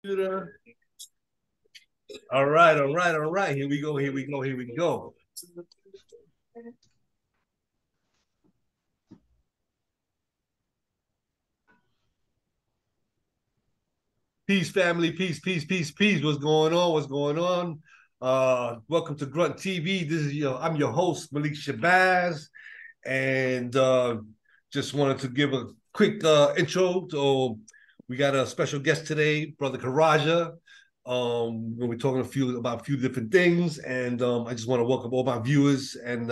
Computer. All right, all right, all right. Here we go, here we go, here we go. Peace, family, peace, peace, peace, peace. What's going on? What's going on? Welcome to Grunt TV. I'm your host, Malik Shabazz, and just wanted to give a quick intro. We got a special guest today, Brother Karajah. We're talking about a few different things, and I just want to welcome all my viewers and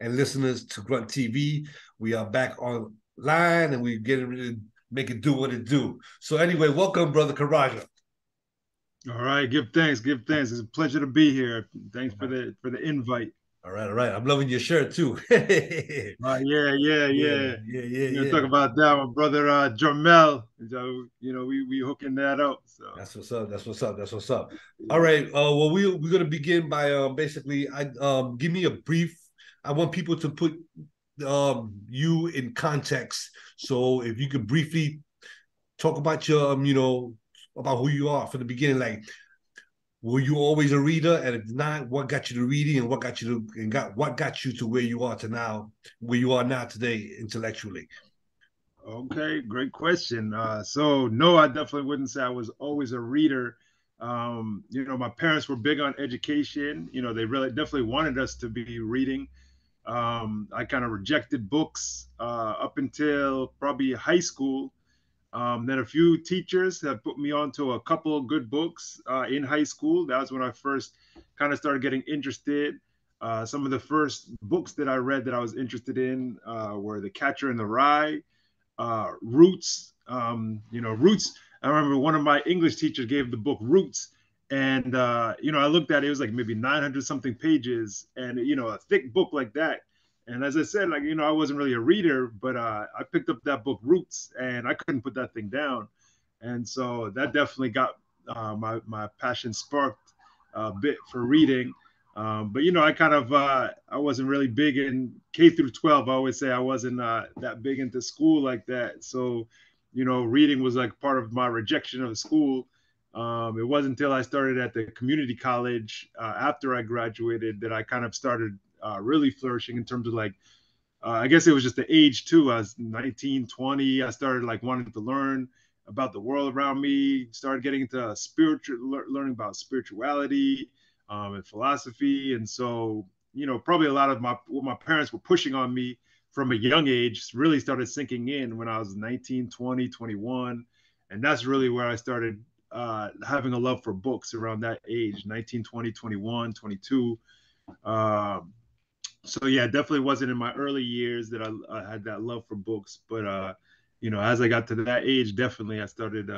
listeners to Grunt TV. We are back online, and we're getting ready to make it do what it do. So anyway, welcome, Brother Karajah. All right, give thanks, give thanks. It's a pleasure to be here. Thanks for the invite. All right, all right. I'm loving your shirt too. Yeah, yeah, Yeah, yeah. yeah, yeah, We're gonna talk yeah. about that. My brother Jamel. So, we hooking that up. So That's what's up. That's what's up. That's what's up. All yeah. right. Well, we're gonna begin by basically, I give me a brief. I want people to put you in context. So if you could briefly talk about your about who you are from the beginning, like were you always a reader, and if not, what got you to reading, and what got you to where you are to now, where you are now today intellectually. Okay, great question. So no, I definitely wouldn't say I was always a reader. My parents were big on education. They really definitely wanted us to be reading. I kind of rejected books up until probably high school. Then a few teachers have put me onto a couple of good books in high school. That was when I first kind of started getting interested. Some of the first books that I read that I was interested in were The Catcher in the Rye, Roots. Roots. I remember one of my English teachers gave the book Roots, and I looked at it. It was like maybe 900 something pages, and a thick book like that. And as I said, like I wasn't really a reader, but I picked up that book Roots, and I couldn't put that thing down. And so that definitely got my passion sparked a bit for reading. But I kind of I wasn't really big in K through 12. I always say I wasn't that big into school like that. So reading was like part of my rejection of school. It wasn't until I started at the community college after I graduated that I kind of started really flourishing in terms of like I guess it was just the age too. I was 19, 20. I started like wanting to learn about the world around me, started getting into learning about spirituality and philosophy. And so, probably a lot of what my parents were pushing on me from a young age really started sinking in when I was 19, 20, 21. And that's really where I started having a love for books around that age, 19, 20, 21, 22. Um, so yeah, it definitely wasn't in my early years that I had that love for books, but as I got to that age, definitely I started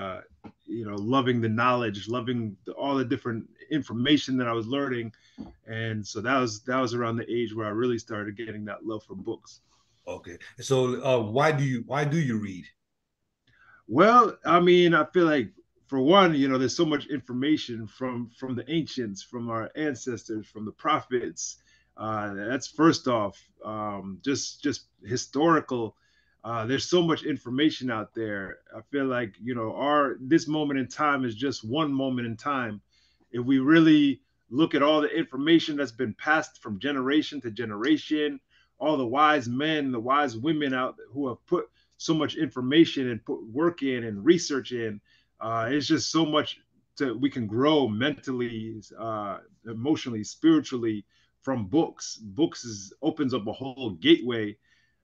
loving the knowledge, loving all the different information that I was learning, and so that was around the age where I really started getting that love for books. Okay. So why do you read? Well, I mean, I feel like for one, there's so much information from the ancients, from our ancestors, from the prophets. That's first off, just historical. There's so much information out there. I feel like our this moment in time is just one moment in time. If we really look at all the information that's been passed from generation to generation, all the wise men, the wise women out who have put so much information and put work in and research in. It's just so much we can grow mentally, emotionally, spiritually from books. Opens up a whole gateway.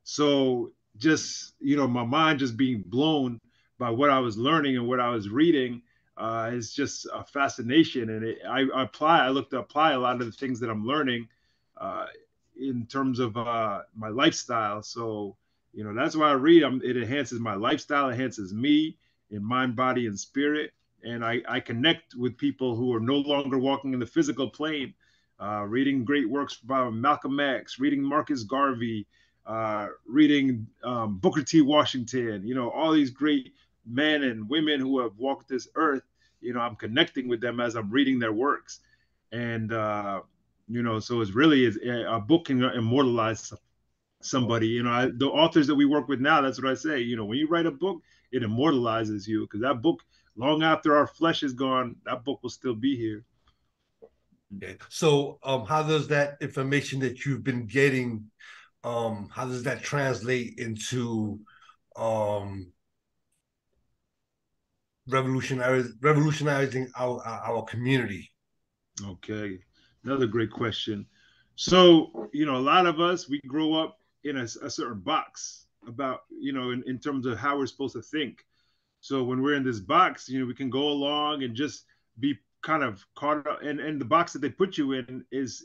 So just my mind just being blown by what I was learning and what I was reading is just a fascination. And I look to apply a lot of the things that I'm learning uh, in terms of my lifestyle. So that's why I read. It enhances my lifestyle, enhances me in mind, body, and spirit. And I connect with people who are no longer walking in the physical plane. Reading great works by Malcolm X, reading Marcus Garvey, reading Booker T. Washington. All these great men and women who have walked this earth. I'm connecting with them as I'm reading their works, and so it's really a book can immortalize somebody. The authors that we work with now, that's what I say. When you write a book, it immortalizes you because that book long after our flesh is gone, that book will still be here. Okay. So how does that information that you've been getting, how does that translate into um revolutionizing our community? Okay, another great question. So, you know, a lot of us, we grow up in a certain box about, you know, in terms of how we're supposed to think. So when we're in this box, you know, we can go along and just be kind of caught up. And the box that they put you in is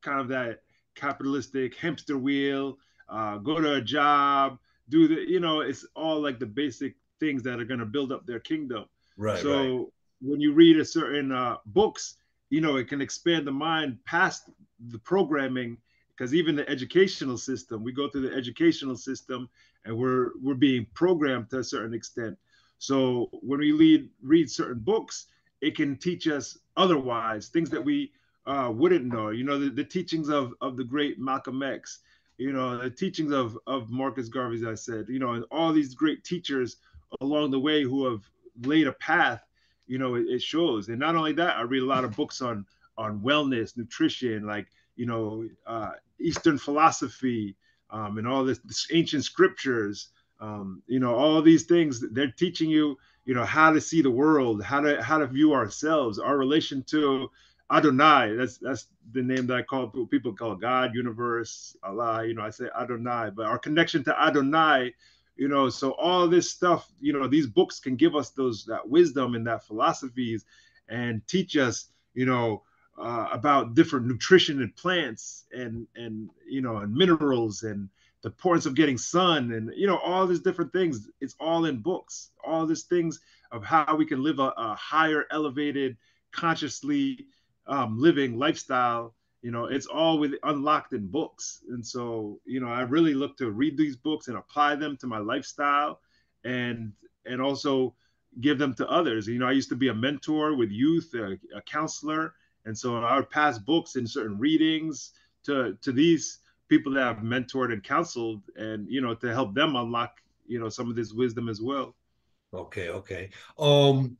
kind of that capitalistic hamster wheel. Go to a job, do the, you know, it's all like the basic things that are going to build up their kingdom. Right, right. So when you read a certain books, you know, it can expand the mind past the programming, because even the educational system, we go through the educational system and we're being programmed to a certain extent. So when we read certain books, it can teach us otherwise things that we wouldn't know. You know, the teachings of the great Malcolm X, you know, the teachings of Marcus Garvey, as I said, you know, and all these great teachers along the way who have laid a path. You know, it shows. And not only that, I read a lot of books on wellness, nutrition, like, you know, Eastern philosophy, and all this ancient scriptures, you know, all these things. They're teaching you, you know, how to see the world, how to view ourselves, our relation to Adonai. That's the name that I call, people call God, universe, Allah. You know, I say Adonai, but our connection to Adonai. You know, so all this stuff, you know, these books can give us that wisdom and that philosophies, and teach us, you know, about different nutrition and plants, and you know, and minerals, and the importance of getting sun, and you know, all these different things. It's all in books. All these things of how we can live a higher, elevated, consciously living lifestyle. You know, it's all with unlocked in books. And so, you know, I really look to read these books and apply them to my lifestyle, and also give them to others. You know, I used to be a mentor with youth, a counselor, and so I would pass books and certain readings to these people that I've mentored and counseled, and you know, to help them unlock, you know, some of this wisdom as well. Okay, okay. Um,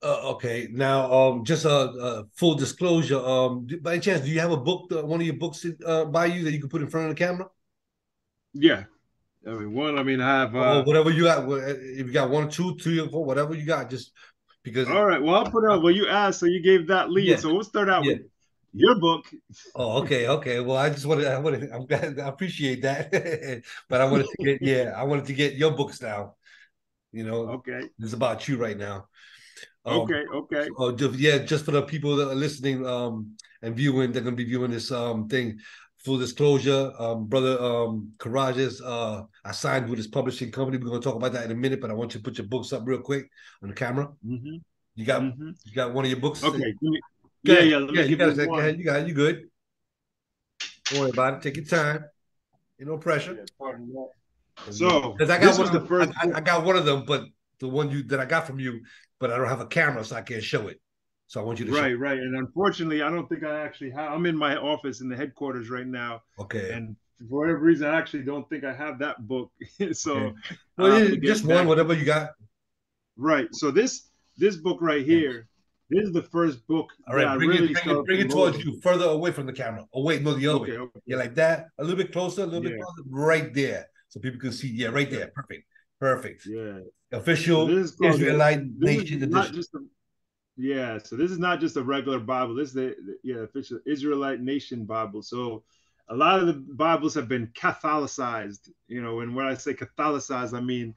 okay. Now, just a full disclosure. By any chance, do you have a book, one of your books, by you that you can put in front of the camera, Yeah, I mean, one, I mean, I have or whatever you got? If you got one, two, three, or four, whatever you got, just because. all right. Well, I'll put it up. Well, you asked, so you gave that lead. Yeah, So we'll start out yeah. with your book. Oh, okay, okay. Well, I'm glad, I appreciate that, but I wanted to get your books now. You know, Okay. it's about you right now. Um, Okay. Okay. so, yeah, just for the people that are listening and viewing, they're gonna be viewing this thing. Full disclosure, brother Karajah is I signed with his publishing company. We're gonna talk about that in a minute, but I want you to put your books up real quick on the camera. Mm-hmm. You got Mm-hmm. you got one of your books. Okay. Go Yeah. ahead. Yeah. Let Yeah, me you give got you it. Go one. ahead. You got it. You good. Don't worry about it. Take your time. Ain't no pressure. Yeah. Pardon that. So Because I got this one was of the them. first book. I got one of them, but the one you that I got from you, but I don't have a camera, so I can't show it. So I want you to show it. Right. Right. And unfortunately, I don't think I actually have. I'm in my office in the headquarters right now, Okay. and for whatever reason, I actually don't think I have that book. Okay. So Well, I'll have to just get one, back. whatever you got. Right. So this book right Yeah. here, this is the first book All that right. I really started Bring it towards promoting. you, further away from the camera. Oh, wait, no, the other way. Okay. Yeah, Okay. like that. A little bit closer, a little bit Yeah. closer, right there, so people can see. Yeah, right Okay. there. Perfect. Perfect. Yeah. So Official this is called Israelite this is Nation not Edition. just a yeah. So this is not just a regular Bible. This is the official Israelite Nation Bible. So a lot of the Bibles have been Catholicized. You know, and when I say Catholicized, I mean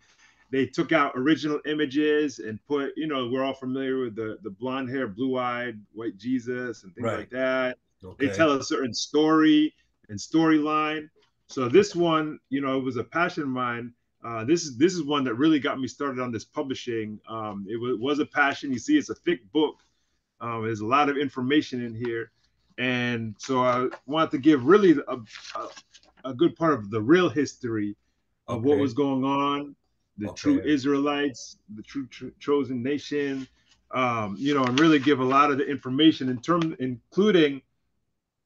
they took out original images and put, you know, we're all familiar with the blonde hair, blue eyed, white Jesus and things Right. like that. They Okay. tell a certain story and storyline. So this one, you know, it was a passion of mine. This is one that really got me started on this publishing. Was a passion. You see, it's a thick book. There's a lot of information in here, and so I wanted to give really a good part of the real history of what Okay. was going on, the true Okay. Israelites, the true chosen nation, you know, and really give a lot of the information including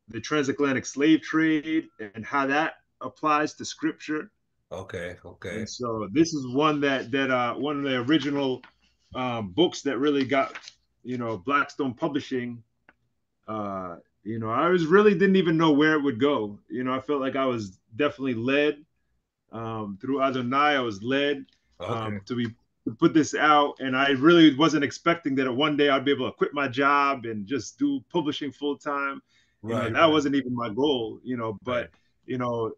the transatlantic slave trade and how that applies to scripture. Okay. And Okay. so this is one that one of the original books that really got, Blackstone Publishing. I was really didn't even know where it would go. I felt like I was definitely led through Adonai. I was led Okay. to put this out, and I really wasn't expecting that one day I'd be able to quit my job and just do publishing full time. Right. That Right. wasn't even my goal. Right. But you know,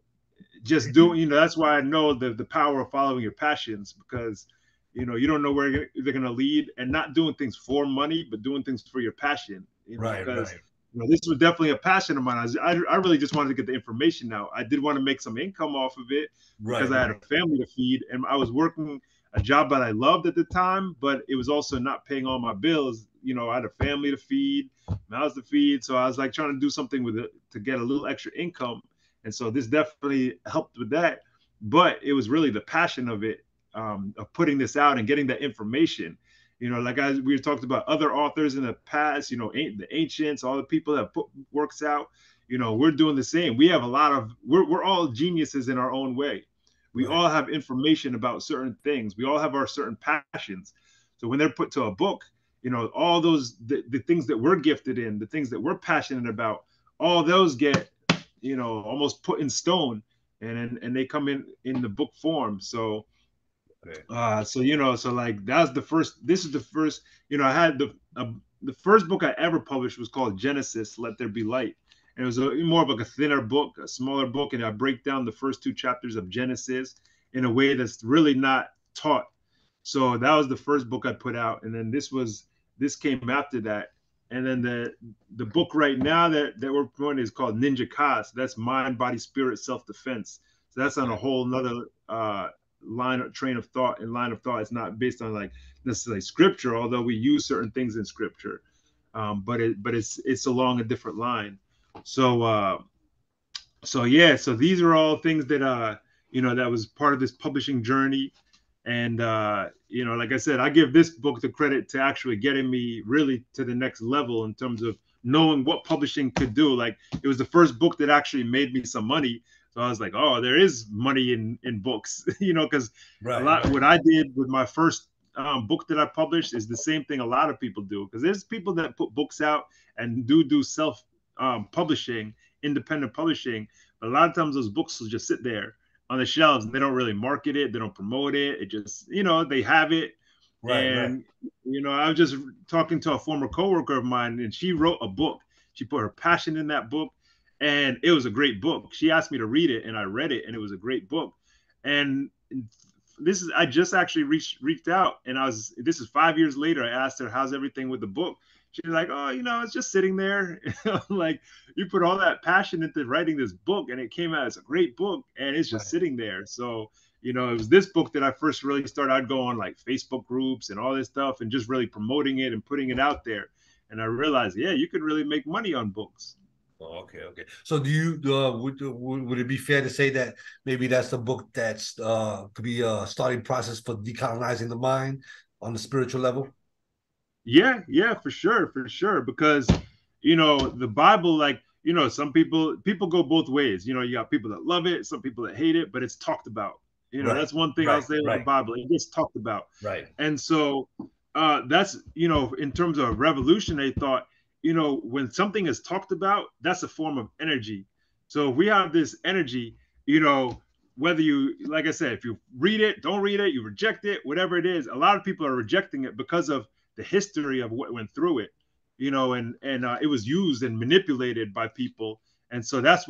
just doing. That's why I know the power of following your passions, because you don't know where they're going to lead, and not doing things for money, but doing things for your passion. Right. Because Right. this was definitely a passion of mine. I really just wanted to get the information out. I did want to make some income off of it because Right. I had a Right. family to feed, and I was working a job that I loved at the time, but it was also not paying all my bills. I had a family to feed, mouths to feed, so I was like trying to do something with it to get a little extra income. And so this definitely helped with that. But it was really the passion of it, of putting this out and getting that information. Like we talked about other authors in the past, the ancients, all the people that put works out. We're doing the same. We have a lot of, we're all geniuses in our own way. We Right. all have information about certain things. We all have our certain passions. So when they're put to a book, all those, the things that we're gifted in, the things that we're passionate about, all those get almost put in stone, and they come in the book form. So Okay. so like that's the first. This is the first. I had the first book I ever published was called Genesis, Let There Be Light, and it was more of like a thinner book, a smaller book, and I break down the first two chapters of Genesis in a way that's really not taught. So that was the first book I put out, and then this came after that. And then the book right now that we're promoting is called Ninja Ka. So that's mind, body, spirit, self defense. So that's on a Okay. whole nother train of thought and line of thought. It's not based on like necessarily scripture, although we use certain things in scripture, but it's along a different line. So yeah, so these are all things that that was part of this publishing journey. And like I said, I give this book the credit to actually getting me really to the next level in terms of knowing what publishing could do. Like, it was the first book that actually made me some money. So I was like, oh, there is money in books, because a Right. lot Right. what I did with my first book that I published is the same thing a lot of people do. Because there's people that put books out and do self publishing, independent publishing. But a lot of times those books will just sit there on the shelves, and they don't really market it, they don't promote it. It just, they have it. Right. Right. And I was just talking to a former coworker of mine, and she wrote a book. She put her passion in that book, and it was a great book. She asked me to read it, and I read it, and it was a great book. And I just actually reached out, and this is 5 years later. I asked her, how's everything with the book? She's like, oh, it's just sitting there. Like, you put all that passion into writing this book, and it came out as a great book, and it's just Right. sitting there. So it was this book that I first really started. I'd go on like Facebook groups and all this stuff, and just really promoting it and putting it out there. And I realized, yeah, you could really make money on books. Oh, okay. Okay. So do you would it be fair to say that maybe that's the book that's could be a starting process for decolonizing the mind on the spiritual level? Yeah, for sure. Because the Bible, like, some people go both ways. You got people that love it, some people that hate it, but it's talked about. Right. That's one thing I'll Right. say with the Right. Bible. It gets talked about. Right. And so that's, in terms of revolution, they thought, when something is talked about, that's a form of energy. So if we have this energy, whether you, like I said, if you read it, don't read it, you reject it, whatever it is, a lot of people are rejecting it because of the history of what went through it, and it was used and manipulated by people. And so that's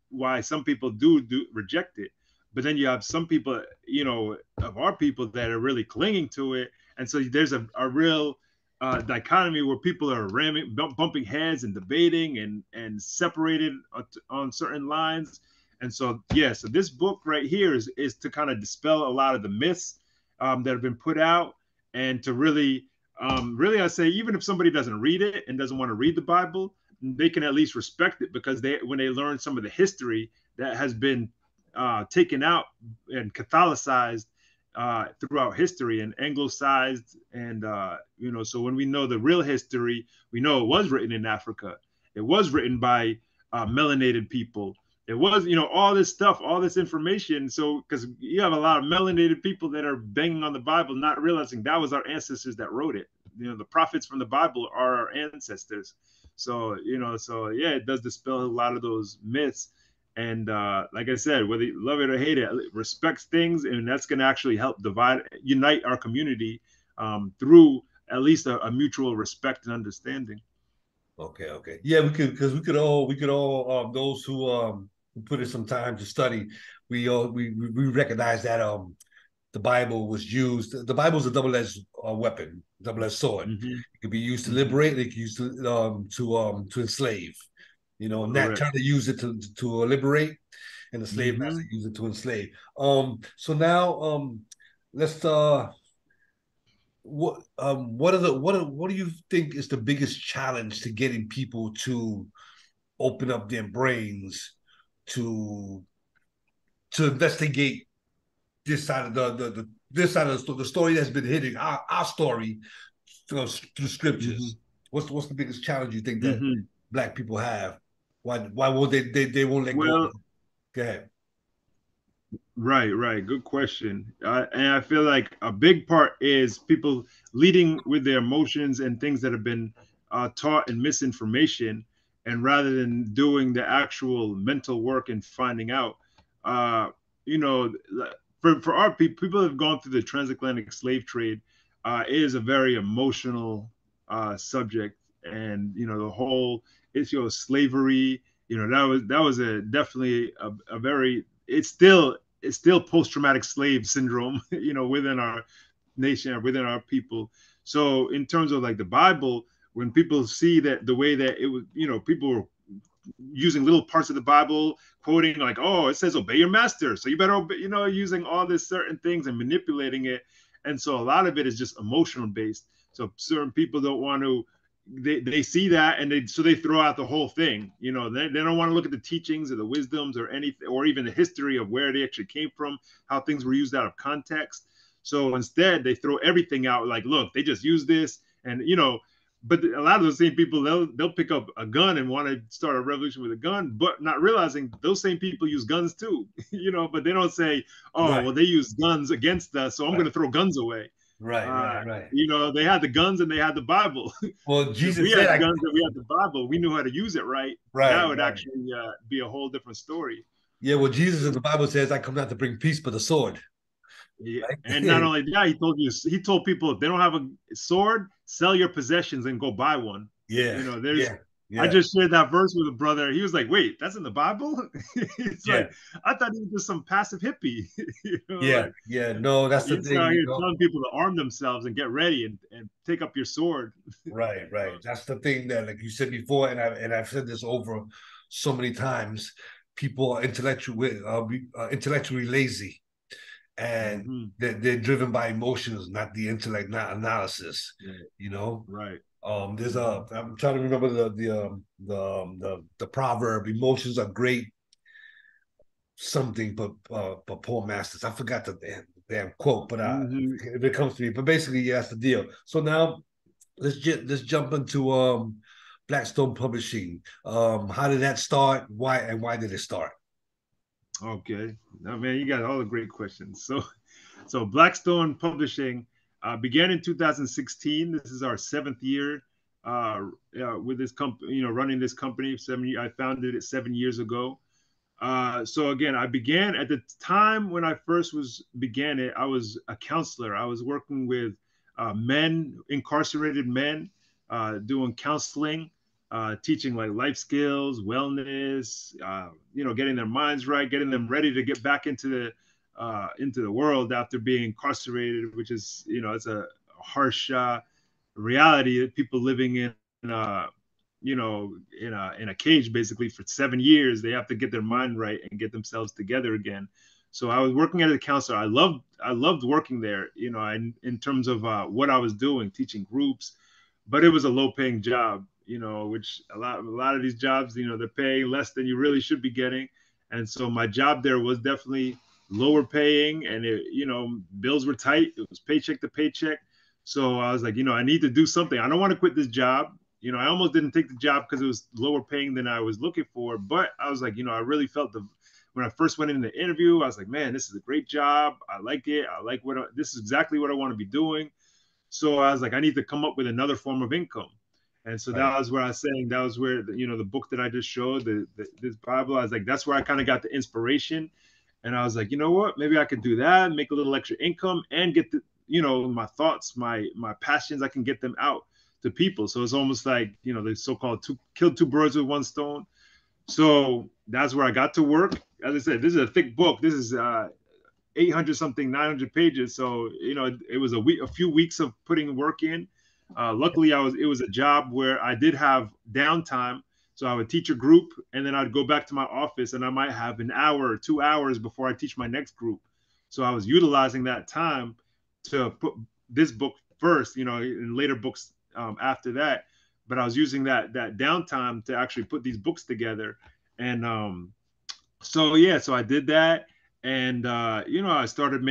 why some people do reject it. But then you have some people, of our people, that are really clinging to it. And so there's a real dichotomy where people are bumping heads and debating and separated on certain lines. And so, yeah, so this book right here is to kind of dispel a lot of the myths that have been put out, and to really, I say, even if somebody doesn't read it and doesn't want to read the Bible, they can at least respect it, because when they learn some of the history that has been taken out and Catholicized throughout history and Anglicized, and so when we know the real history, we know it was written in Africa. It was written by melanated people. it was, all this stuff, all this information. So, because you have a lot of melanated people that are banging on the Bible, not realizing that was our ancestors that wrote it. The prophets from the Bible are our ancestors. So, so yeah, it does dispel a lot of those myths. And like I said, whether you love it or hate it, respects things, and that's going to actually help unite our community through at least a mutual respect and understanding. Okay, okay. Yeah, we could because we could all those who put in some time to study, we recognize that the Bible was used. The Bible is a double-edged weapon, double-edged sword. Mm-hmm. It could be used to Mm-hmm. liberate. It could be used to enslave. Nat Correct. trying to use it to liberate, and the slave master Mm-hmm. used it to enslave. So now let's what do you think is the biggest challenge to getting people to open up their brains to investigate this side of the this side of the story that's been hitting our story through Mm-hmm. scriptures? What's the biggest challenge you think that Mm-hmm. Black people have? Why won't they won't let go? Well, Go ahead. right, right. Good question. And I feel like a big part is people leading with their emotions and things that have been taught in misinformation, and rather than doing the actual mental work and finding out, uh, you know, for our people that have gone through the transatlantic slave trade, it is a very emotional subject, and the whole issue of slavery. That was a definitely a very it's still post-traumatic slave syndrome, within our nation, within our people. So in terms of like the Bible, when people see that the way that it was, people were using little parts of the Bible, quoting like, "Oh, it says obey your master, so you better obey," using all these certain things and manipulating it. And so a lot of it is just emotional based. So certain people don't want to. They see that and they throw out the whole thing. They don't want to look at the teachings or the wisdoms or anything, or even the history of where they actually came from, how things were used out of context. So instead, they throw everything out. Like, look, they just use this, and but a lot of those same people, they'll pick up a gun and want to start a revolution with a gun, but not realizing those same people use guns too. But they don't say, "Oh, Right, well, they use guns against us, so I'm going right, to throw guns away." right, Uh, right, right. they had the guns and they had the Bible. Well, If Jesus we said, had guns and we had the Bible, we knew how to use it right. That right, would right. actually be a whole different story. Yeah, well, Jesus in the Bible says, "I come not to bring peace, but a sword." Yeah. And not Right? only that, he told people if they don't have a sword, sell your possessions and go buy one. Yeah, There's yeah, I yeah, just shared that verse with a brother. He was like, "Wait, that's in the Bible?" It's yeah, like I thought he was just some passive hippie. yeah, Like yeah. No, that's the he's thing, out here telling people to arm themselves and get ready and take up your sword. Right, right. That's the thing that, like you said before, and I've said this over so many times. People are intellectually lazy, and Mm-hmm. they're driven by emotions, not the intellect, not analysis. Right. You know, Right. there's Mm-hmm. I'm trying to remember the proverb. Emotions are great, something, but poor masters. I forgot the damn quote, but Mm-hmm. if it comes to me, but basically, yeah, that's the deal. So now let's jump into Blackstone Publishing. How did that start? Why did it start? Okay. Now, man, you got all the great questions. So Blackstone Publishing began in 2016. This is our seventh year with this company, running this company. I founded it 7 years ago. So again, I began at the time when I first began it. I was a counselor. I was working with men, incarcerated men, doing counseling, teaching like life skills, wellness. Getting their minds right, getting them ready to get back into the world after being incarcerated, which is it's a harsh reality that people living uh, in a cage basically for 7 years. They have to get their mind right and get themselves together again. So I was working as a counselor. I loved working there. In terms of what I was doing, teaching groups, but it was a low paying job. Which a lot of these jobs, they're paying less than you really should be getting. And so my job there was definitely lower paying, and bills were tight. It was paycheck to paycheck. So I was like, I need to do something. I don't want to quit this job. I almost didn't take the job because it was lower paying than I was looking for. But I was like, I really felt when I first went in the interview, I was like, man, this is a great job. I like it. I like this is exactly what I want to be doing. So I was like, I need to come up with another form of income. And so that was where I was saying, that was where, the book that I just showed, this Bible, I was like, that's where I kind of got the inspiration. And I was like, you know what, maybe I could do that, make a little extra income and get my thoughts, my passions, I can get them out to people. So it's almost like, the so-called kill two birds with one stone. So that's where I got to work. As I said, this is a thick book. This is 800 something, 900 pages. So, it was a few weeks of putting work in. Luckily, it was a job where I did have downtime. So I would teach a group and then I'd go back to my office and I might have an hour or 2 hours before I teach my next group. So I was utilizing that time to put this book first, and later books after that. But I was using that downtime to actually put these books together. And so I did that. And I started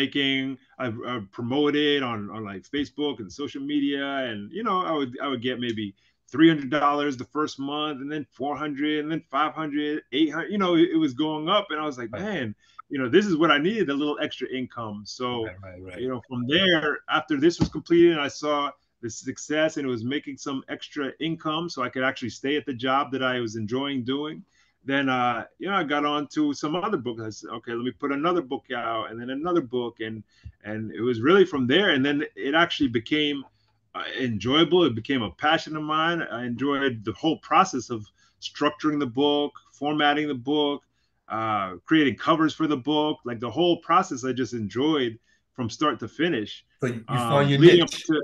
I promoted on like Facebook and social media, and I would get maybe $300 the first month, and then 400, and then 500, 800. It was going up, and I was like, man, this is what I needed, a little extra income. So from there, after this was completed, I saw the success, and it was making some extra income, so I could actually stay at the job that I was enjoying doing. Then I got on to some other books. I said, okay, let me put another book out, and then another book, and it was really from there. And then it actually became enjoyable. It became a passion of mine. I enjoyed the whole process of structuring the book, formatting the book, creating covers for the book. Like the whole process, I just enjoyed from start to finish. So you found your leading niche. up to,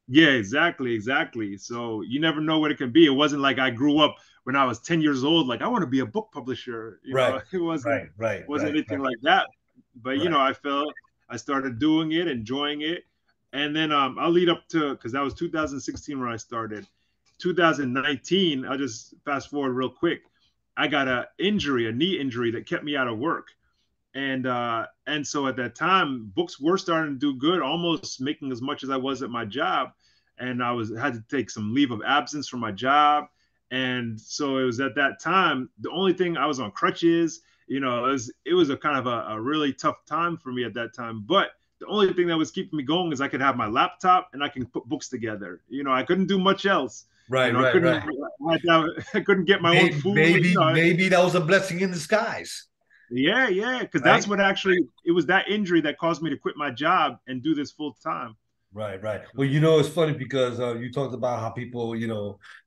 yeah, exactly. So you never know what it can be. It wasn't like I grew up when I was 10 years old, like I want to be a book publisher. It wasn't anything like that. But I started doing it, enjoying it. And then I'll lead up to, because that was 2016 when I started. 2019, I'll just fast forward real quick. I got a knee injury that kept me out of work. And so at that time, books were starting to do good, almost making as much as I was at my job. And I had to take some leave of absence from my job. And so it was at that time, the only thing, I was on crutches, it was a kind of a really tough time for me at that time. But the only thing that was keeping me going is I could have my laptop and I can put books together. I couldn't do much else. I couldn't get my own food. Maybe that was a blessing in disguise. Yeah. Because that's what it was that injury that caused me to quit my job and do this full time. Right. Well, it's funny because you talked about how people,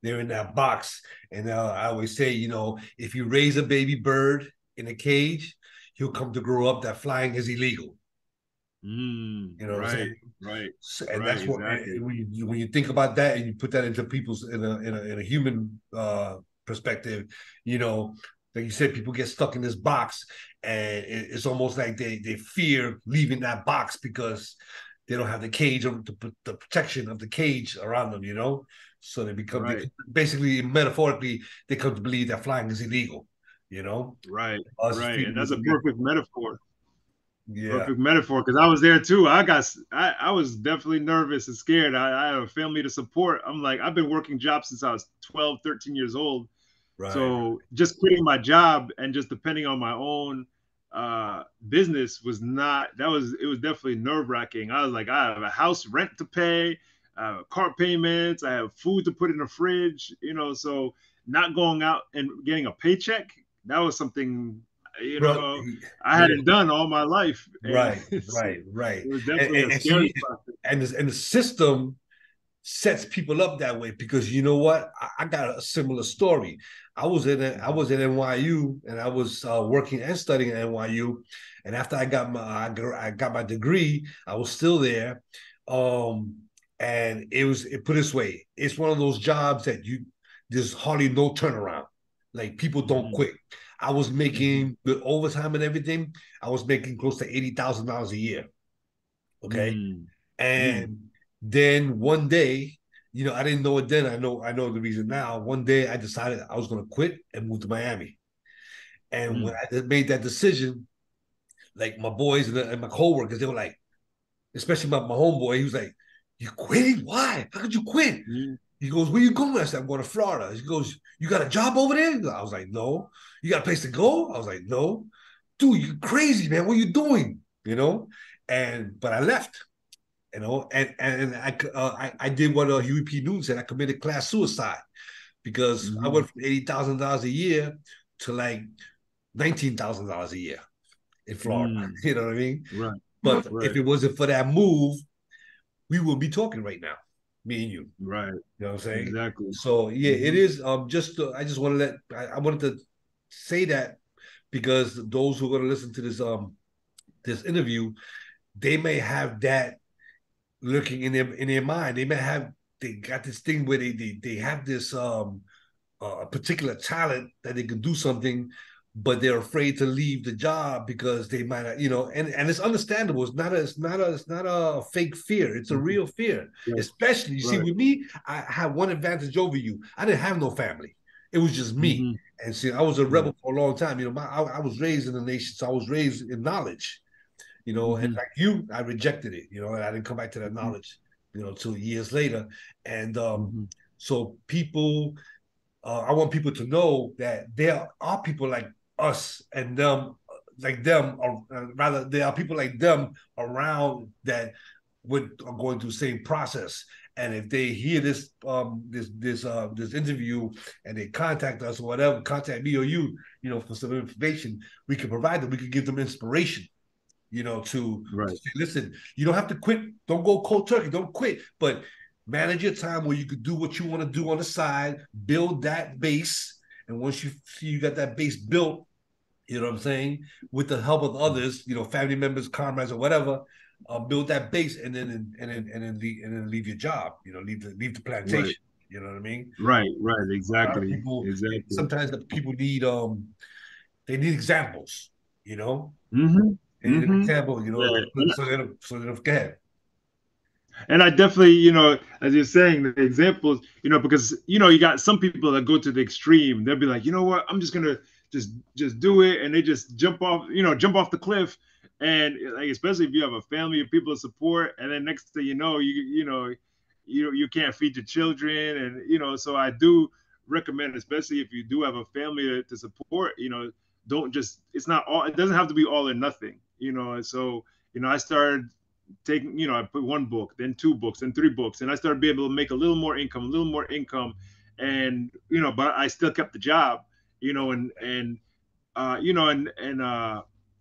they're in that box. And I always say, if you raise a baby bird in a cage, he'll come to grow up that flying is illegal. Right. And that's what, exactly. When you think about that and you put that into people's in a human perspective, like you said, people get stuck in this box, and it's almost like they fear leaving that box because they don't have the cage or the protection of the cage around them, So they become basically, metaphorically, they come to believe that flying is illegal, Right. And that's a perfect metaphor. Yeah. Perfect metaphor, because I was there too. I was definitely nervous and scared. I had a family to support. I'm like, I've been working jobs since I was 12, 13 years old. Right. So just quitting my job and just depending on my own business it was definitely nerve-wracking. I was like, I have a house rent to pay, car payments, I have food to put in the fridge, so not going out and getting a paycheck, that was something I hadn't done all my life. Right. It was definitely a scary process. And the system sets people up that way because you know what? I got a similar story. I was at NYU and I was working and studying at NYU, and after I got my degree, I was still there. And it put this way, it's one of those jobs that there's hardly no turnaround. Like people don't quit. I was making with overtime and everything, I was making close to $80,000 a year. Okay. And then one day, I didn't know it then. I know the reason now. One day I decided I was going to quit and move to Miami. And when I made that decision, like my boys and my coworkers, they were like, especially my homeboy, he was like, "You quitting? Why? How could you quit?" He goes, where you going? I said, I'm going to Florida. He goes, you got a job over there? I was like, no. You got a place to go? I was like, no. Dude, you crazy, man. What are you doing? You know? But I left, you know, and I did what Huey P. Newton said. I committed class suicide because I went from $80,000 a year to like $19,000 a year in Florida. You know what I mean? Right. But if it wasn't for that move, we would be talking right now, me and you. Right. You know what I'm saying? Exactly. So yeah, it is. I just want to I wanted to say that because those who are going to listen to this interview, they may have that lurking in their mind. They got this thing where they have this a particular talent that they can do something, but they're afraid to leave the job because they might, you know, and it's understandable. It's not a fake fear. It's a real fear. Right. Especially, you see, with me, I have one advantage over you. I didn't have no family. It was just me. And see, I was a rebel for a long time. You know, I was raised in the nation, so I was raised in knowledge. You know, and like you, I rejected it. You know, and I didn't come back to that knowledge. You know, till years later. And so people, I want people to know that there are people like us and them, like them, or rather, there are people like them around that are going through the same process. And if they hear this this interview and they contact us or whatever, contact me or you know, for some information, we can provide them. We can give them inspiration, you know, to say, listen, you don't have to quit. Don't go cold turkey. Don't quit, but manage your time where you could do what you want to do on the side, build that base. And once you see you got that base built, you know what I'm saying, with the help of others, you know, family members, comrades, or whatever, build that base, and then leave your job. You know, leave the plantation. Right. You know what I mean? Right. Exactly. Exactly. Sometimes the people need they need examples. You know, they need an example. You know, so they don't go ahead. And I definitely, you know, as you're saying, the examples, you know, because, you know, you got some people that go to the extreme. They'll be like, you know what, I'm just gonna just do it, and they just jump off the cliff. And like, especially if you have a family of people to support, and then next thing you know, you can't feed your children, and you know, so I do recommend, especially if you do have a family to support, you know, don't just, it doesn't have to be all or nothing, you know. And so, you know, I started taking, you know, I put one book, then two books, then three books, and I started being able to make a little more income, and you know, but I still kept the job, you know,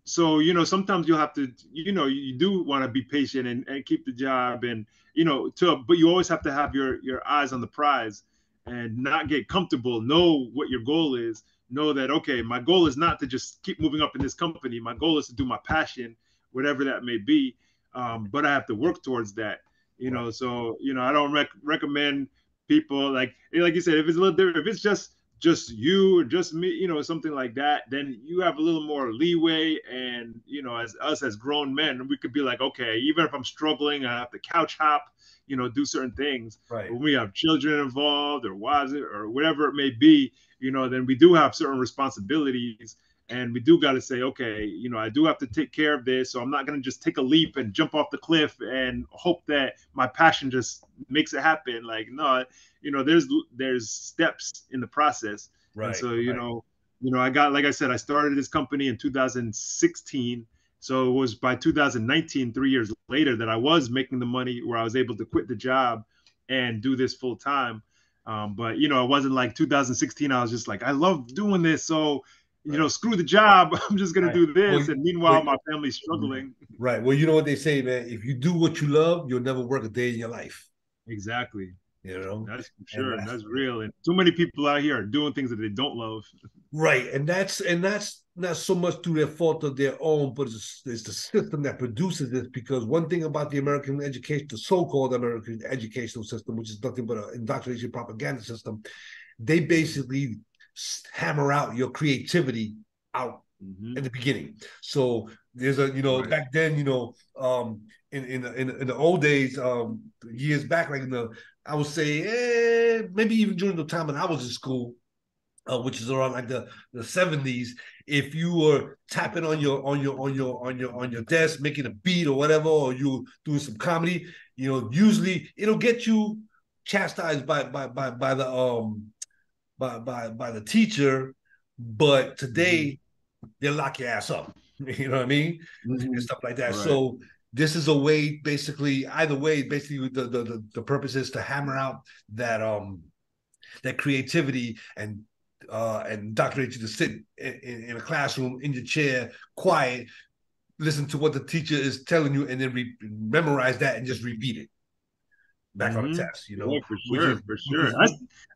so, you know, sometimes you'll have to, you know, you do want to be patient and keep the job, and you know, but you always have to have your eyes on the prize and not get comfortable. Know what your goal is. Know that, okay, my goal is not to just keep moving up in this company. My goal is to do my passion, whatever that may be. But I have to work towards that, you know. So, you know, I don't recommend people like you said, if it's a little different, if it's just you or just me, you know, something like that, then you have a little more leeway. And, you know, as grown men, we could be like, okay, even if I'm struggling, I have to couch hop, you know, do certain things. Right. When we have children involved or wives or whatever it may be, you know, then we do have certain responsibilities. And we do got to say, okay, you know, I do have to take care of this. So I'm not going to just take a leap and jump off the cliff and hope that my passion just makes it happen. Like, no, you know, there's steps in the process. Right. And so, you know, I got, like I said, I started this company in 2016. So it was by 2019, 3 years later, that I was making the money where I was able to quit the job and do this full time. But, you know, it wasn't like 2016. I was just like, I love doing this. So, you know, screw the job. I'm just going to do this. And meanwhile, my family's struggling. Right. Well, you know what they say, man. If you do what you love, you'll never work a day in your life. Exactly. You know, that's for sure. And that's real. And too many people out here are doing things that they don't love. Right. And that's not so much through their fault of their own, but it's the system that produces this. Because one thing about the American education, the so-called American educational system, which is nothing but an indoctrination propaganda system, they basically hammer out your creativity out in the beginning. So there's a, you know, back then, you know, in the old days, years back, like I would say, maybe even during the time when I was in school, which is around like the 70s, if you were tapping on your desk, making a beat or whatever, or you doing some comedy, you know, usually it'll get you chastised by the teacher, but today they'll lock your ass up. You know what I mean? And stuff like that. Right. So this is a way, basically, either way, basically the purpose is to hammer out that creativity and indoctrinate you to sit in a classroom in your chair, quiet, listen to what the teacher is telling you, and then memorize that and just repeat it back on the test. You know, Yeah, for which sure, is for which sure. is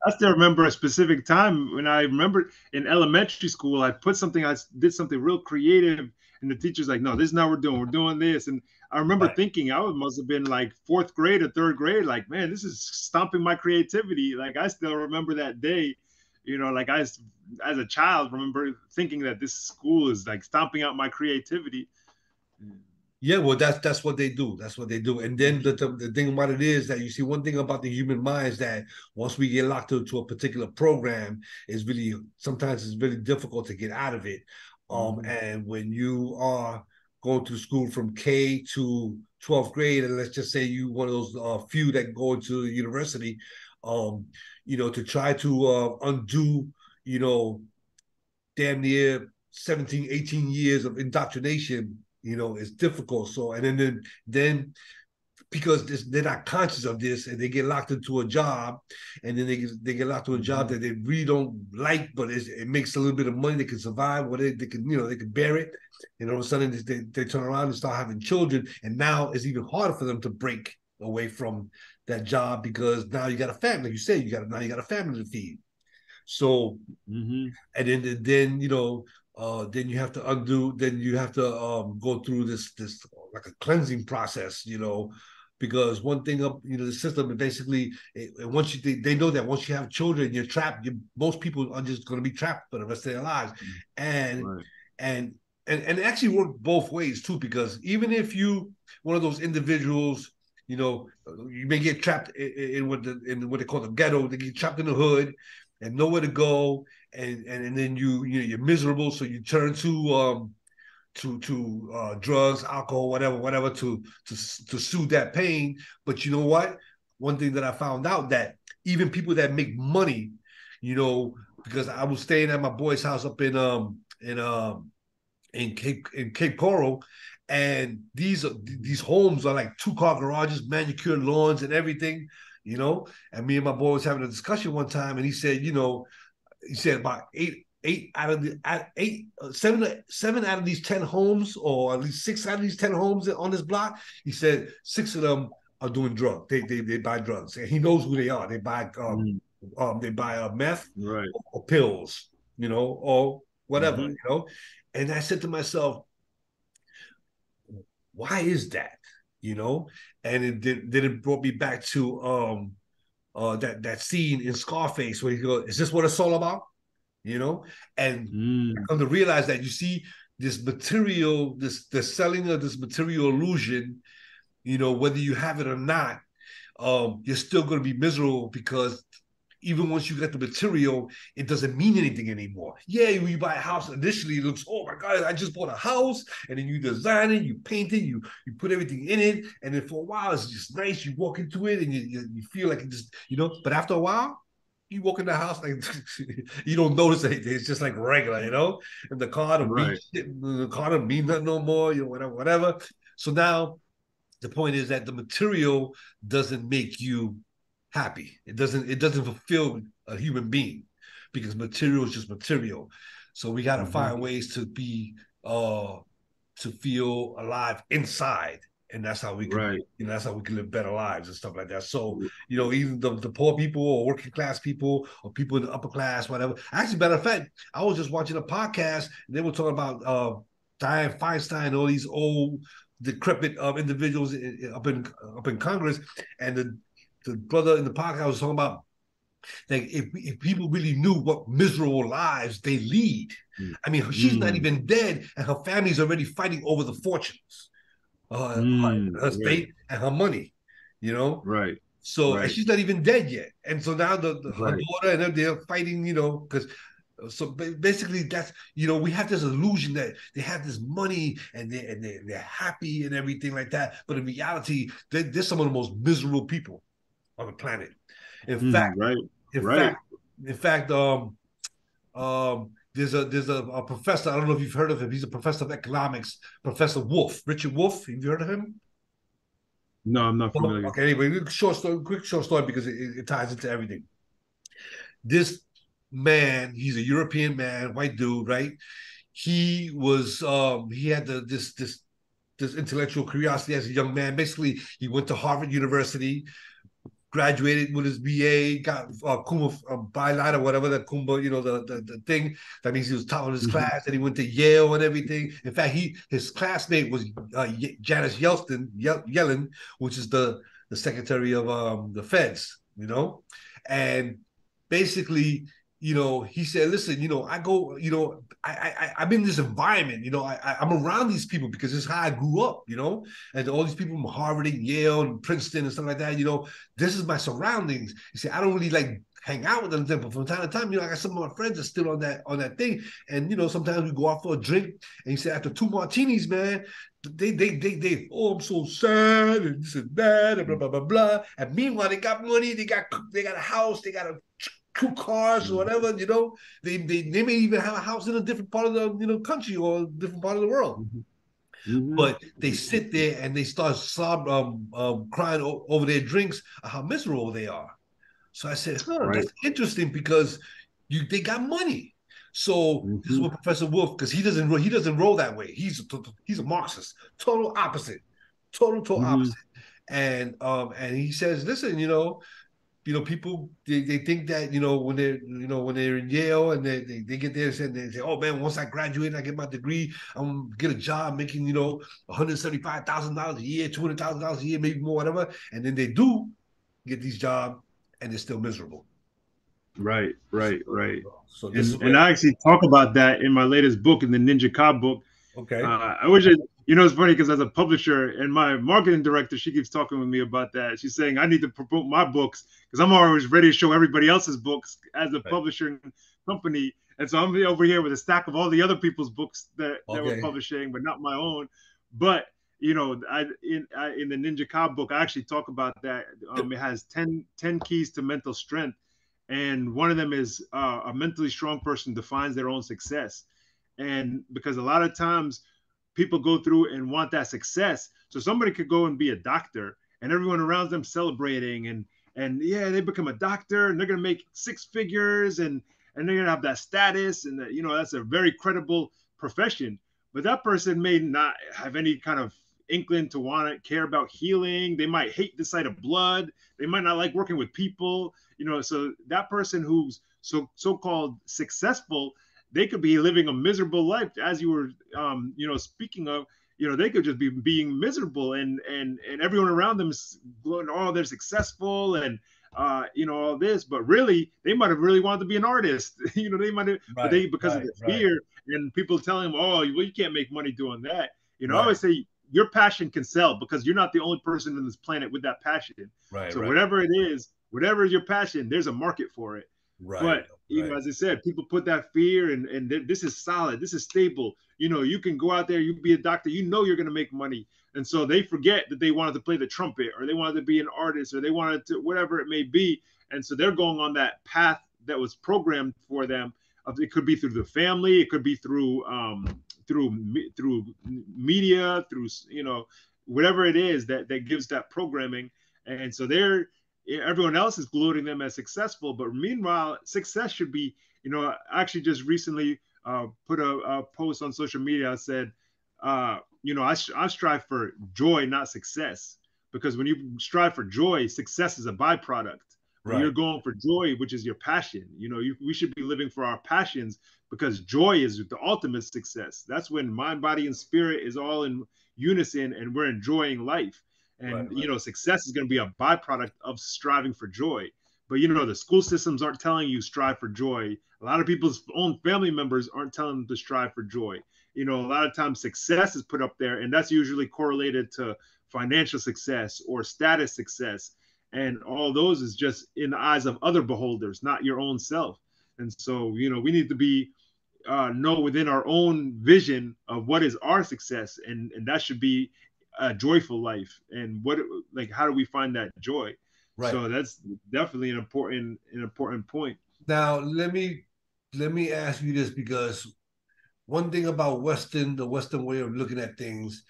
I still remember a specific time when I remember in elementary school, I did something real creative, and the teacher's like, "No, this is not what we're doing. We're doing this." And I remember right. thinking must have been like fourth grade or third grade, like, man, this is stomping my creativity. Like I still remember that day, like as a child, remember thinking that this school is like stomping out my creativity. Yeah, well, that's what they do. That's what they do. And then the thing about it is that you see one thing about the human mind is that once we get locked into a particular program, it's really sometimes it's really difficult to get out of it. And when you are going to school from K to 12th grade, and let's just say you one of those few that go into university, um, to try to undo, you know, damn near 17, 18 years of indoctrination, is difficult. So, and then because they're not conscious of this and they get locked into a job, and then they get locked into a job that they really don't like, but it makes a little bit of money, they can survive, or they can, they can bear it. And all of a sudden they turn around and start having children. And now it's even harder for them to break away from that job because now you got a family. Like you said, you got a family to feed. So and then you have to undo, then you have to go through this like a cleansing process, because one thing up, the system basically, once they know that once you have children, you're trapped. Most people are just going to be trapped for the rest of their lives. And Right. and and it actually work both ways too, because even if you one of those individuals, you may get trapped in what they call the ghetto. They get trapped in the hood and nowhere to go, and then you're miserable, so you turn to drugs, alcohol, whatever, to soothe that pain. But you know what? One thing that I found out, that even people that make money, because I was staying at my boy's house up in Cape Coral, and these homes are like 2-car garages, manicured lawns, and everything. And me and my boy was having a discussion one time, and he said about eight out of the eight seven out of these 10 homes, or at least 6 out of these 10 homes on this block, he said 6 of them are doing drugs. They buy drugs, and he knows who they are. They buy meth Right. or pills, or whatever, Mm-hmm. And I said to myself, why is that? And then it brought me back to that scene in Scarface where he goes, "Is this what it's all about?" And I come to realize that, you see, this material, the selling of this material illusion, whether you have it or not, you're still going to be miserable, because even once you get the material, it doesn't mean anything anymore. Yeah, when you buy a house, initially it looks, oh my God, I just bought a house, and then you design it, you paint it, you put everything in it, and then for a while it's just nice. You walk into it and you feel like it just, but after a while, you walk in the house, like you don't notice anything. It's just like regular, and the car don't mean Right. shit, the car don't mean nothing no more, whatever. So now the point is that the material doesn't make you happy. It doesn't fulfill a human being, because material is just material. So we got to find ways to feel alive inside, and that's how we can Right. that's how we can live better lives and stuff like that. So even the poor people or working class people or people in the upper class, whatever. Actually, matter of fact, I was just watching a podcast and they were talking about Dianne Feinstein, all these old decrepit individuals up in Congress, and the brother in the podcast was talking about, like, if people really knew what miserable lives they lead. I mean, she's not even dead, and her family's already fighting over the fortunes, her Right. estate and her money. You know, Right. so, and Right. she's not even dead yet, and so now her Right. daughter and them, they're fighting. Because. So basically, that's we have this illusion that they have this money and they're happy and everything like that. But in reality, they're some of the most miserable people on the planet. In fact, Right. in Right. fact, in fact, there's a professor. I don't know if you've heard of him. He's a professor of economics, Professor Wolf, Richard Wolf. Have you heard of him? No, I'm not No? familiar. Okay. Anyway, quick short story because it ties into everything. This man, he's a European man, white dude, right? He had this intellectual curiosity as a young man. Basically, he went to Harvard University, graduated with his BA, got Kuma byline or whatever, the Kumba, the thing. That means he was top of his Mhm. class, and he went to Yale and everything. In fact, his classmate was Janice Yellen, which is the secretary of the Feds, and basically. He said, "Listen, I go, I'm in this environment, I'm around these people because this is how I grew up, and all these people from Harvard and Yale and Princeton and stuff like that, this is my surroundings." He said, "I don't really like hang out with them, but from time to time, I got some of my friends that are still on that thing, and sometimes we go out for a drink." And he said, after two martinis, man, they oh, I'm so sad and this and that and blah blah blah blah. And meanwhile, they got money, they got a house, they got a two cars or whatever, they may even have a house in a different part of the country or a different part of the world. Mhm. Mhm. But they sit there and they start crying over their drinks, how miserable they are. So I said, Right. that's interesting because they got money. So this is Mhm. what Professor Wolf, because he doesn't roll that way. He's a Marxist, total opposite, total Mhm. opposite. And he says, listen, people they think that when they're in Yale and they get there and they say, oh man, once I graduate and I get my degree, I'm gonna get a job making $175,000 a year, $200,000 a year, maybe more, whatever. And then they do get these jobs and they're still miserable. Right. So, Right. Right. so this is And where I actually talk about that in my latest book, in the Ninja Cobb book. okay, I wish it's funny because as a publisher and my marketing director, she keeps talking with me about that. She's saying I need to promote my books because I'm always ready to show everybody else's books as a right, publishing company. And so I'm over here with a stack of all the other people's books that we're okay, publishing, but not my own. But in the Ninja Cobb book, I actually talk about that. It has 10 keys to mental strength, and one of them is a mentally strong person defines their own success. And because a lot of times people go through and want that success. So somebody could go and be a doctor and everyone around them celebrating and yeah, they become a doctor and they're gonna make six figures and they're gonna have that status and that, that's a very credible profession. But that person may not have any kind of inkling to want to care about healing. They might hate the sight of blood. They might not like working with people. So that person who's so-called successful, they could be living a miserable life, as you were speaking of. They could just be being miserable, and everyone around them is going, oh, they're successful, and all this, but really they might have really wanted to be an artist. They might have, but right, they, because of right, the right, fear and people telling them, oh, well, you can't make money doing that. I right, always say your passion can sell because you're not the only person on this planet with that passion. right, So right, whatever it is, whatever is your passion, there's a market for it. right, But right, as I said, people put that fear, and this is solid, this is stable. You can go out there, you be a doctor, you're going to make money, and so they forget that they wanted to play the trumpet, or they wanted to be an artist, or they wanted to, whatever it may be, and so they're going on that path that was programmed for them. It could be through the family, it could be through media, through whatever it is that gives that programming, and so everyone else is gloating them as successful, but meanwhile, success should be, I actually just recently put a post on social media. I said, I strive for joy, not success, because when you strive for joy, success is a byproduct. When you're right, going for joy, which is your passion, we should be living for our passions, because joy is the ultimate success. That's when mind, body, and spirit is all in unison, and we're enjoying life. right, And right. success is going to be a byproduct of striving for joy. But the school systems aren't telling you strive for joy. A lot of people's own family members aren't telling them to strive for joy. A lot of times success is put up there, and that's usually correlated to financial success or status success, and all those is just in the eyes of other beholders, not your own self. And so we need to be know within our own vision of what is our success, and that should be a joyful life. And how do we find that joy? Right. So that's definitely an important point. Now let me ask you this, because one thing about the Western way of looking at things,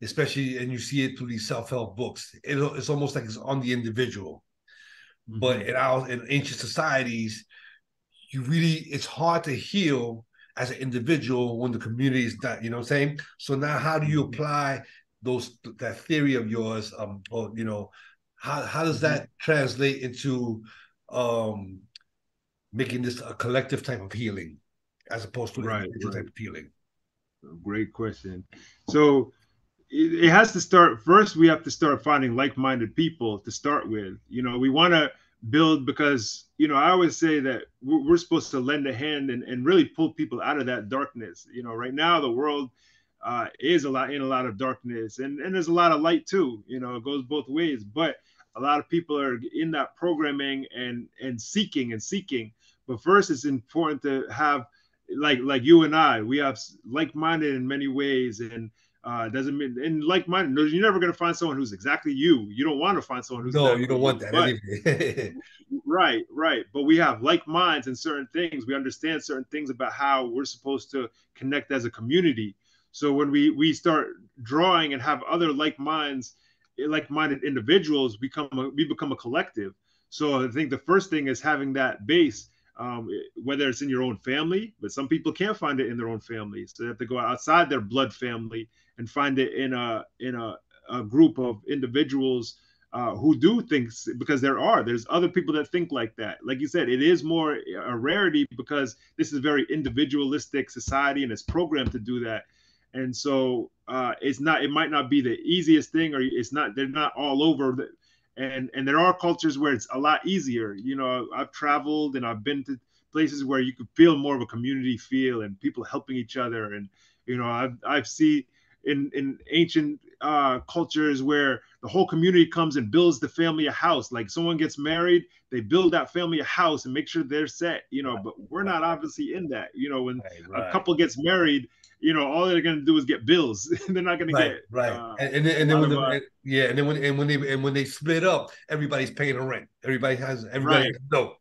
especially, and you see it through these self-help books, it's almost like it's on the individual. But Hmm. in ancient societies, it's hard to heal as an individual when the community is not, you know what I'm saying? So now how do you Hmm. apply that theory of yours? Or how does Hmm. that translate into um making this a collective type of healing as opposed to an Right, individual type right. of healing? Great question. So it has to start first. We have to start finding like-minded people to start with. We want to build, because I always say that we're supposed to lend a hand and really pull people out of that darkness. Right now the world is in a lot of darkness, and there's a lot of light too. It goes both ways, but a lot of people are in that programming and seeking. But first, it's important to have, like you and I, we have like-minded in many ways, and doesn't mean, and like-minded, you're never going to find someone who's exactly you. You don't want to find someone who's No, you exactly don't want you, that but anyway. right. But we have like minds in certain things. We understand certain things about how we're supposed to connect as a community. So when we start drawing and have other like-minded individuals, we become a collective. So I think the first thing is having that base, whether it's in your own family, but some people can't find it in their own family, so they have to go outside their blood family and find it in a group of individuals who do things, because there's other people that think like that. Like you said, it is more a rarity because this is a very individualistic society and it's programmed to do that. And so it might not be the easiest thing, or they're not all over and there are cultures where it's a lot easier. I've traveled and I've been to places where you could feel more of a community feel and people helping each other. And I've seen in ancient cultures where the whole community comes and builds the family a house. Like someone gets married, they build that family a house and make sure they're set. Right, But we're right, not obviously in that. When right, a right. couple gets married, all they're going to do is get bills. They're not going to Right, get right, a and then lot of yeah, and when they split up, everybody's paying the rent. Everybody right. has no,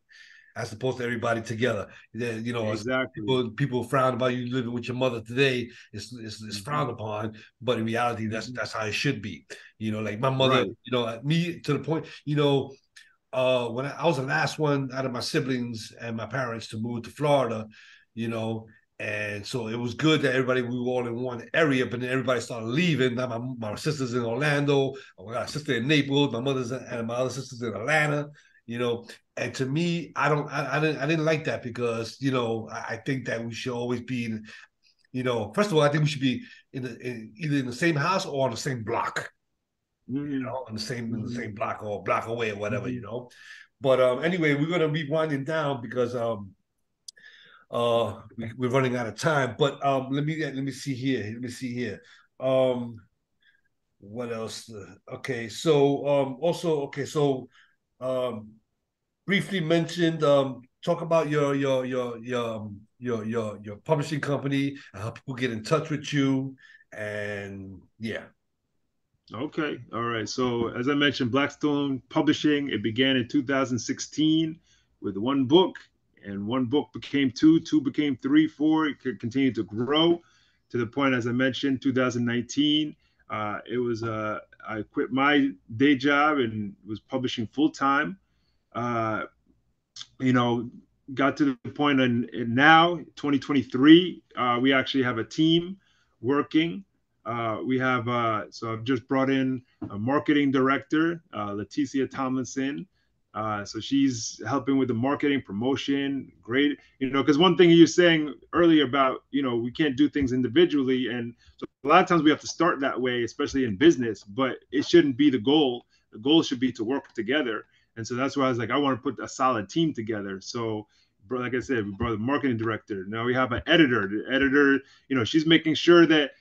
as opposed to everybody together. Exactly. People frown about you living with your mother today. It's Hmm. frowned upon, but in reality, that's Hmm. that's how it should be. Like my mother, Right. me to the point. When I was the last one out of my siblings and my parents to move to Florida, you know, and so it was good that we were all in one area, but then everybody started leaving. Now my sister's in Orlando, I got a sister in Naples, and my other sister's in Atlanta, you know. And to me, I didn't like that, because I think that we should always be first of all, I think we should be either in the same house or on the same block, Hmm. in the same Hmm. block or block away or whatever. Hmm. But anyway, we're gonna be winding down because we're running out of time. But let me see here. Let me see here. Um, what else? Okay, so also okay, so um, briefly mentioned. Talk about your publishing company and how people get in touch with you, and yeah. Okay. All right. So, as I mentioned, Blackstone Publishing, it began in 2016 with one book, and one book became two, two became three, four. It continued to grow to the point, as I mentioned, 2019. I quit my day job and was publishing full time. Uh, you know, got to the point, and now 2023, we actually have a team working. So I've just brought in a marketing director, Leticia Tomlinson. So she's helping with the marketing promotion. Great, because one thing you're saying earlier about, we can't do things individually, and so a lot of times we have to start that way, especially in business. But it shouldn't be the goal. The goal should be to work together. And so that's why I was like, I want to put a solid team together. So, like I said, we brought a marketing director. Now we have an editor. The editor, she's making sure that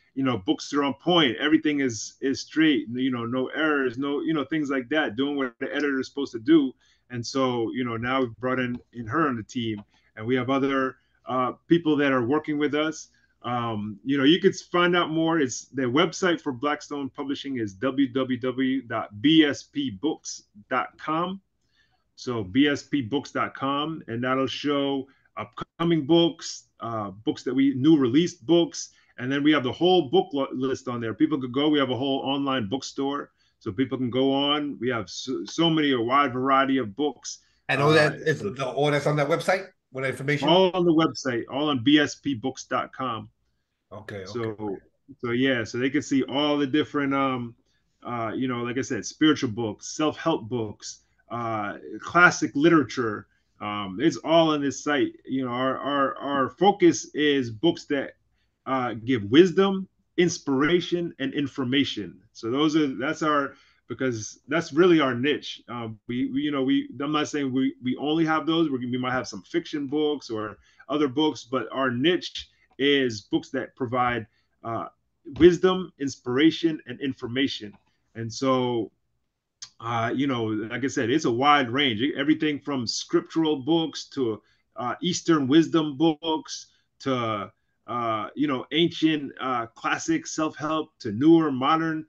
books are on point, everything is straight, no errors, no things like that, doing what the editor is supposed to do. And so now we've brought in her on the team, and we have other people that are working with us. You could find out more. It's their website for Blackstone Publishing is www.bspbooks.com. So bspbooks.com, and that'll show upcoming books, books that we new released books, and then we have the whole book list on there. People could go. We have a whole online bookstore, so people can go on. We have so many, a wide variety of books. And all that is all that's on that website with information. All on the website, all on bspbooks.com. Okay. So yeah, so they can see all the different like I said, spiritual books, self-help books, classic literature. It's all on this site. Our focus is books that give wisdom, inspiration, and information. So because that's really our niche. I'm not saying we only have those. We might have some fiction books or other books, but our niche is books that provide wisdom, inspiration, and information. And so, like I said, it's a wide range. Everything from scriptural books to Eastern wisdom books to ancient classic self-help to newer modern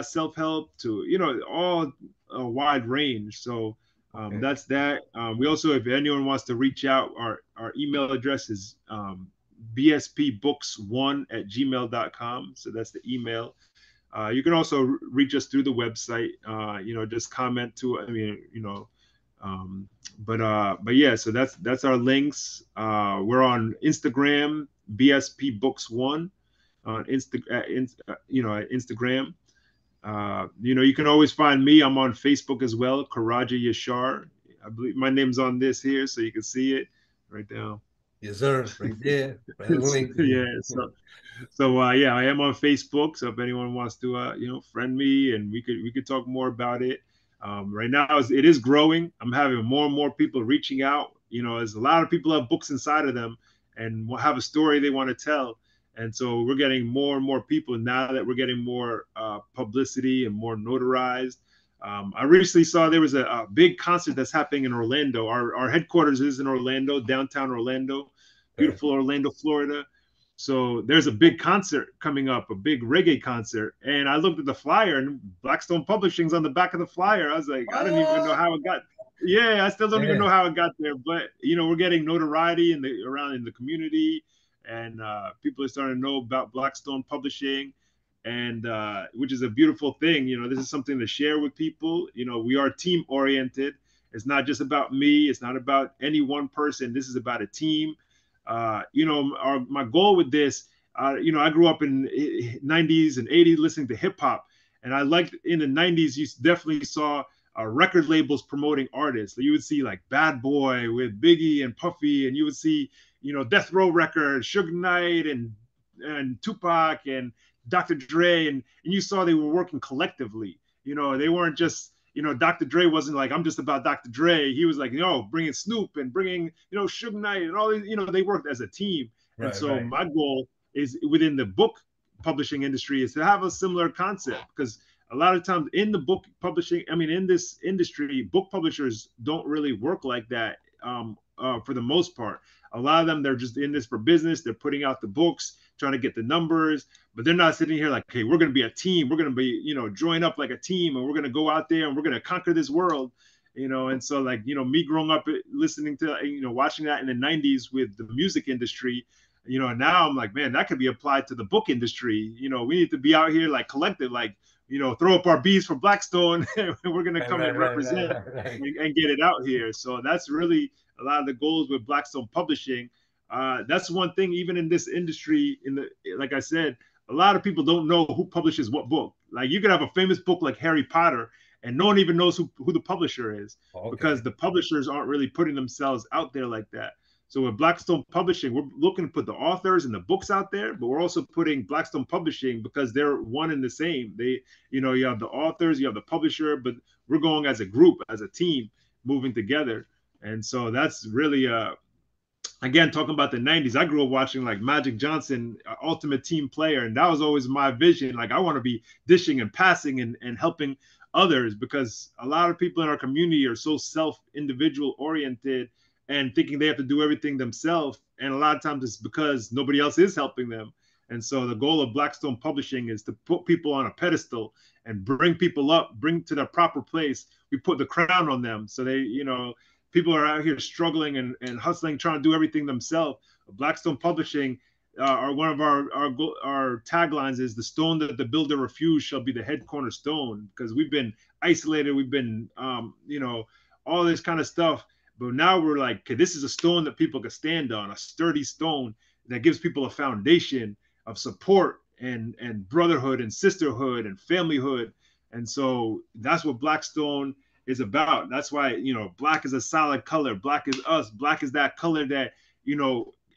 self-help to all a wide range. So that's that. We also, if anyone wants to reach out, our email address is bspbooks1@gmail.com. So that's the email. You can also reach us through the website. Just comment to it. But yeah, so that's our links. We're on Instagram, bspbooks1 on Instagram. You can always find me. I'm on Facebook as well, Karajah Yashar. I believe my name's on this here, so you can see it right down. Yes, sir. Right there. Right yeah. So yeah, I am on Facebook. So if anyone wants to friend me, and we could talk more about it. Right now it is growing. I'm having more and more people reaching out. There's a lot of people have books inside of them and will have a story they want to tell. And so we're getting more and more people now that we're getting more publicity and more notarized. I recently saw there was a big concert that's happening in Orlando. Our headquarters is in Orlando, downtown Orlando, beautiful Orlando, Florida. So there's a big concert coming up, a big reggae concert. And I looked at the flyer, and Blackstone Publishing's on the back of the flyer. I was like, I don't even know how it got. Yeah, I still don't even know how it got there. But we're getting notoriety around in the community, and people are starting to know about Blackstone Publishing, and which is a beautiful thing. This is something to share with people. We are team oriented. It's not just about me. It's not about any one person. This is about a team. My goal with this, I grew up in 90s and 80s listening to hip hop, and I liked in the 90s, you definitely saw record labels promoting artists. You would see like Bad Boy with Biggie and Puffy, and you would see, Death Row Records, Suge Knight and Tupac and Dr. Dre, and you saw they were working collectively. They weren't just, Dr. Dre wasn't like, I'm just about Dr. Dre. He was like, bringing Snoop and bringing, Suge Knight and all these, they worked as a team. Right, and so my goal is within the book publishing industry is to have a similar concept, because a lot of times in the book publishing, in this industry, book publishers don't really work like that for the most part. A lot of them, they're just in this for business. They're putting out the books, trying to get the numbers, but they're not sitting here like, hey, we're going to be a team. We're going to be, join up like a team, and we're going to go out there and we're going to conquer this world, And so like, me growing up listening to, watching that in the 90s with the music industry, now I'm like, man, that could be applied to the book industry. We need to be out here like collective, like, throw up our bees for Blackstone and we're going to come and represent and get it out here. So that's really a lot of the goals with Blackstone Publishing. That's one thing, even in this industry, like I said, a lot of people don't know who publishes what book. Like you could have a famous book like Harry Potter and no one even knows who the publisher is, because the publishers aren't really putting themselves out there like that. So with Blackstone Publishing, we're looking to put the authors and the books out there, but we're also putting Blackstone Publishing because they're one and the same. They, you have the authors, you have the publisher, but we're going as a group, as a team, moving together. And so that's really, again, talking about the 90s, I grew up watching like Magic Johnson, Ultimate Team Player, and that was always my vision. Like I want to be dishing and passing and helping others, because a lot of people in our community are so individual oriented. and thinking they have to do everything themselves. And a lot of times it's because nobody else is helping them. And so the goal of Blackstone Publishing is to put people on a pedestal and bring people up, bring to their proper place. We put the crown on them. So they, people are out here struggling and hustling, trying to do everything themselves. Blackstone Publishing, one of our taglines is the stone that the builder refused shall be the head cornerstone, because we've been isolated. We've been, all this kind of stuff. But now we're like, okay, this is a stone that people can stand on, a sturdy stone that gives people a foundation of support and brotherhood and sisterhood and familyhood. And so that's what Blackstone is about. That's why, black is a solid color. Black is us. Black is that color that,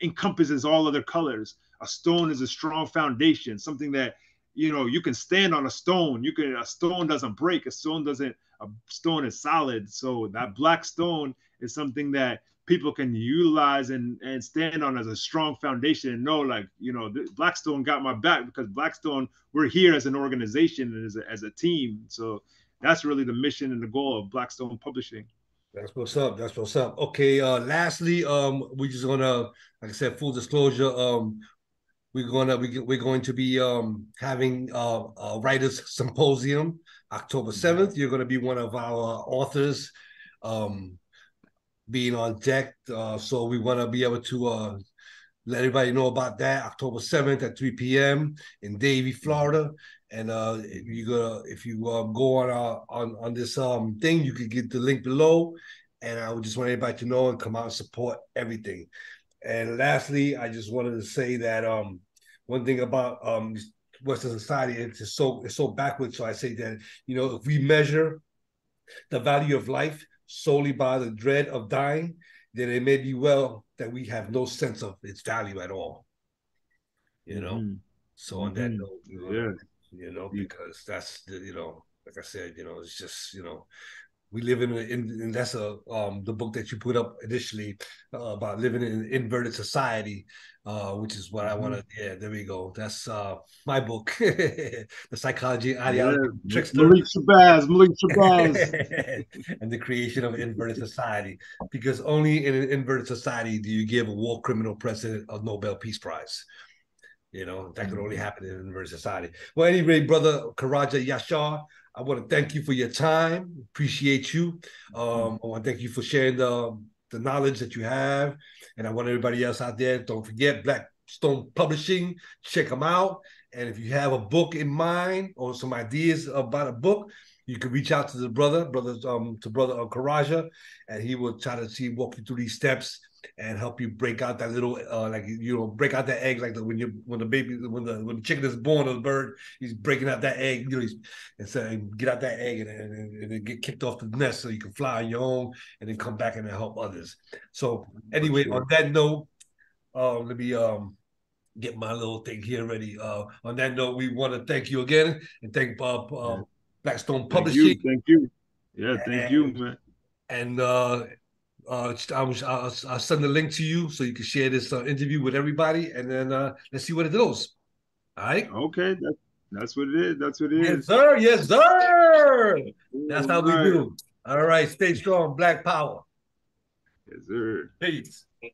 encompasses all other colors. A stone is a strong foundation, something that, you can stand on a stone. A stone doesn't break. A stone is solid. So that black stone is something that people can utilize and stand on as a strong foundation and know, like, Blackstone got my back, because Blackstone, we're here as an organization and as a team. So that's really the mission and the goal of Blackstone Publishing. That's what's up. That's what's up. Okay. Lastly, we're just gonna, like I said, full disclosure. We're going to be having a writers symposium October 7th. You're going to be one of our authors, being on deck. So we want to be able to let everybody know about that October 7th at 3 p.m. in Davie, Florida. And if you go on this thing, you can get the link below. And I would just want everybody to know and come out and support everything. And lastly, I just wanted to say that one thing about Western society, it's so backwards. So I say that, if we measure the value of life solely by the dread of dying, then it may be well that we have no sense of its value at all. So on that note, because that's like I said, it's just we live in that's the book that you put up initially about living in an inverted society, which is what I want to. Yeah, there we go. That's my book, The Psychology Ideology Trickster, Malik Shabazz, and the creation of an inverted society. Because only in an inverted society do you give a war criminal president a Nobel Peace Prize. That could only happen in an inverted society. Well, anyway, brother Karajah Yashar, I want to thank you for your time. Appreciate you. I want to thank you for sharing the knowledge that you have. And I want everybody else out there, don't forget Blackstone Publishing. Check them out. And if you have a book in mind or some ideas about a book, you can reach out to the brother Karajah, and he will try to walk you through these steps and help you break out that little break out that egg, like when the chicken is born or the bird, he's breaking out that egg, and saying get out that egg and then get kicked off the nest so you can fly on your own and then come back and help others. So anyway, on that note, let me get my little thing here ready. On that note, we want to thank you again and thank Blackstone Publishing. Thank you. Yeah, thank you, man. And I'll send the link to you so you can share this interview with everybody, and then let's see what it goes. All right. Okay, that's what it is. That's what it is. Yes, sir. Yes, sir. That's how we do. All right. Stay strong. Black power. Yes, sir. Peace.